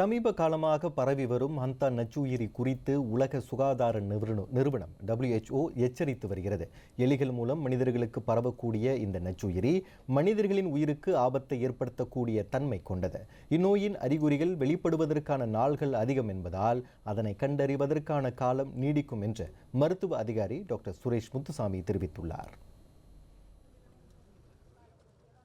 சமீப காலமாக பரவி வரும் ஹந்தா நச்சுயிரி குறித்து உலக சுகாதார நிறுவனம் WHO எச்சரித்து வருகிறது. எலிகள் மூலம் மனிதர்களுக்கு பரவக்கூடிய இந்த நச்சுயிரி மனிதர்களின் உயிருக்கு ஆபத்தை ஏற்படுத்தக்கூடிய தன்மை கொண்டது. இந்நோயின் அறிகுறிகள் வெளிப்படுவதற்கான நாள்கள் அதிகம் என்பதால் அதனை கண்டறிவதற்கான காலம் நீடிக்கும் என்று மருத்துவ அதிகாரி டாக்டர் சுரேஷ் முத்துசாமி தெரிவித்துள்ளார்.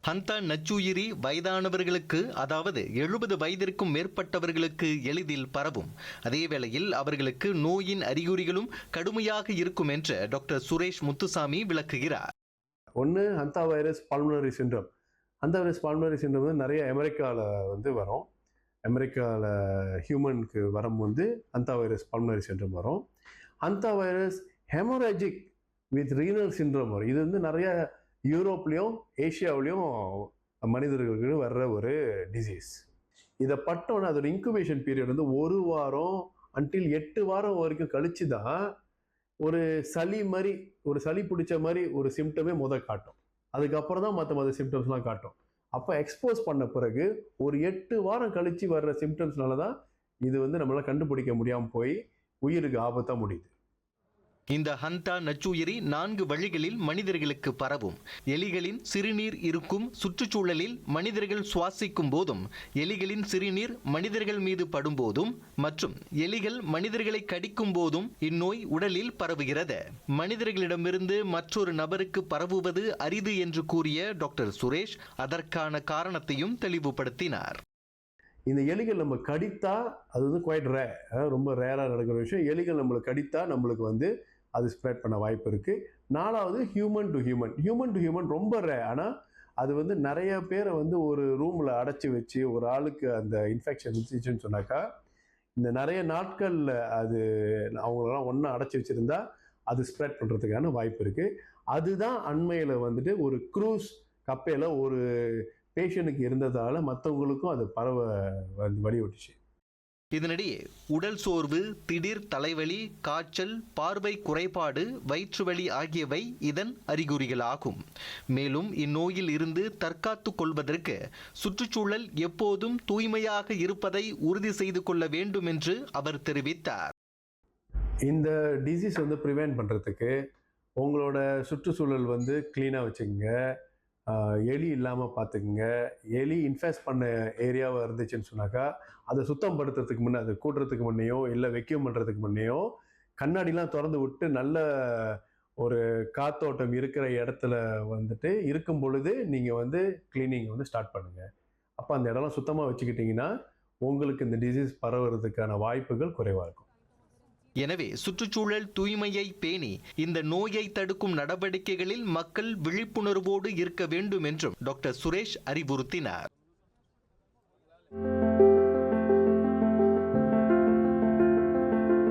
ஹந்தா நச்சுயிரி வயதானவர்களுக்கு, அதாவது 70 வயதிற்கும் மேற்பட்டவர்களுக்கு எளிதில் பரவும். அதேவேளையில் அவர்களுக்கு நோயின் அறிகுறிகளும் கடுமையாக இருக்கும் என்று டாக்டர் சுரேஷ் முத்துசாமி விளக்குகிறார். ஒன்று hantavirus pulmonary syndrome. Hantavirus pulmonary syndrome வந்து நிறைய அமெரிக்காவில் வரும். அமெரிக்காவில் ஹியூமனுக்கு வரும்போது ஹந்தா வைரஸ் பல்மனரி சிண்ட்ரோம் வரும். ஹந்தா வைரஸ் ஹெமோராஜிக் வித் ரீனல் சிண்ட்ரோம் வரும். இது வந்து நிறைய யூரோப்லேயும் ஏஷியாவிலையும் மனிதர்களுக்கு வர்ற ஒரு டிசீஸ். இதை பட்டோன்னா அதோட இன்குபேஷன் பீரியட் வந்து 1 வாரம் அன்டில் 8 வாரம் வரைக்கும் கழிச்சு தான் ஒரு சளி பிடிச்ச மாதிரி ஒரு சிம்டமே காட்டும். அதுக்கப்புறம் தான் மற்ற சிம்டம்ஸ்லாம் காட்டும். அப்போ எக்ஸ்போஸ் பண்ண பிறகு ஒரு 8 வாரம் கழிச்சு வர்ற சிம்டம்ஸ்னால தான் இது வந்து நம்மளால கண்டுபிடிக்க முடியாமல் போய் உயிருக்கு ஆபத்தாக முடியுது. இந்த ஹந்தா நச்சுயிரி 4 வழிகளில் மனிதர்களுக்கு பரவும். எலிகளின் சிறுநீர் இருக்கும் சுற்றுச்சூழலில் மனிதர்கள் சுவாசிக்கும் போதும், எலிகளின் சிறுநீர் மனிதர்கள் மீது படும் போதும் மற்றும் எலிகள் மனிதர்களை கடிக்கும் போதும் இந்நோய் உடலில் பரவுகிறது. மனிதர்களிடமிருந்து மற்றொரு நபருக்கு பரவுவது அரிது என்று கூறிய டாக்டர் சுரேஷ் அதற்கான காரணத்தையும் தெளிவுபடுத்தினார். இந்த எலிகள் நம்ம கடித்தா அது வந்து குவைட் ரொம்ப ரேராக நடக்கிற விஷயம். எலிகள் நம்மளுக்கு கடித்தா நம்மளுக்கு வந்து அது ஸ்ப்ரெட் பண்ண வாய்ப்பு இருக்குது. 4வது ஹியூமன் டு ஹியூமன் ரொம்ப ஆனால் அது வந்து நிறைய பேரை வந்து ஒரு ரூமில் அடைச்சி வச்சு ஒரு ஆளுக்கு அந்த இன்ஃபெக்ஷன் இருந்துச்சுன்னு சொன்னாக்கா, இந்த நிறைய நாட்களில் அது அவங்களெல்லாம் ஒன்றா அடைச்சி வச்சுருந்தா அது ஸ்ப்ரெட் பண்ணுறதுக்கான வாய்ப்பு இருக்குது. அதுதான் அண்மையில் வந்துட்டு ஒரு க்ரூஸ் கப்பையில் ஒரு பேஷண்ட்டுக்கு இருந்ததால் மற்றவங்களுக்கும் அது பரவ வழிவிட்டுச்சு. இதனிடையே உடல் சோர்வு, திடீர் தலைவலி, காய்ச்சல், பார்வை குறைபாடு, வயிற்றுவலி ஆகியவை இதன் அறிகுறிகளாகும். மேலும் இந்நோயில் இருந்து தற்காத்துக் கொள்வதற்கு சுற்றுச்சூழல் எப்போதும் தூய்மையாக இருப்பதை உறுதி செய்து கொள்ள வேண்டும் என்று அவர் தெரிவித்தார். இந்த டிசீஸ் வந்து ப்ரிவென்ட் பண்ணுறதுக்கு உங்களோட சுற்றுச்சூழல் வந்து கிளீனாக வச்சுக்கோங்க. எலி இல்லாமல் பார்த்துக்குங்க. எலி இன்ஃபெக்ட் பண்ண ஏரியாவாக இருந்துச்சுன்னு சொன்னாக்கா அதை சுத்தம் படுத்துறதுக்கு முன்னே, அதை கூட்டுறதுக்கு முன்னையோ இல்லை வெக்யூம் பண்ணுறதுக்கு முன்னையோ கண்ணாடிலாம் திறந்து விட்டு நல்ல ஒரு காத்தோட்டம் இருக்கிற இடத்துல வந்துட்டு இருக்கும் பொழுது நீங்கள் வந்து கிளீனிங் வந்து ஸ்டார்ட் பண்ணுங்கள். அப்போ அந்த இடம்லாம் சுத்தமாக வச்சுக்கிட்டிங்கன்னா உங்களுக்கு இந்த டிசீஸ் பரவுறதுக்கான வாய்ப்புகள் குறைவாக இருக்கும். எனவே சுற்றுச்சூழல் தூய்மையை பேணி இந்த நோயை தடுக்கும் நடவடிக்கைகளில் மக்கள் விழிப்புணர்வோடு இருக்க வேண்டும் என்றும் டாக்டர் சுரேஷ் அறிவுறுத்தினார்.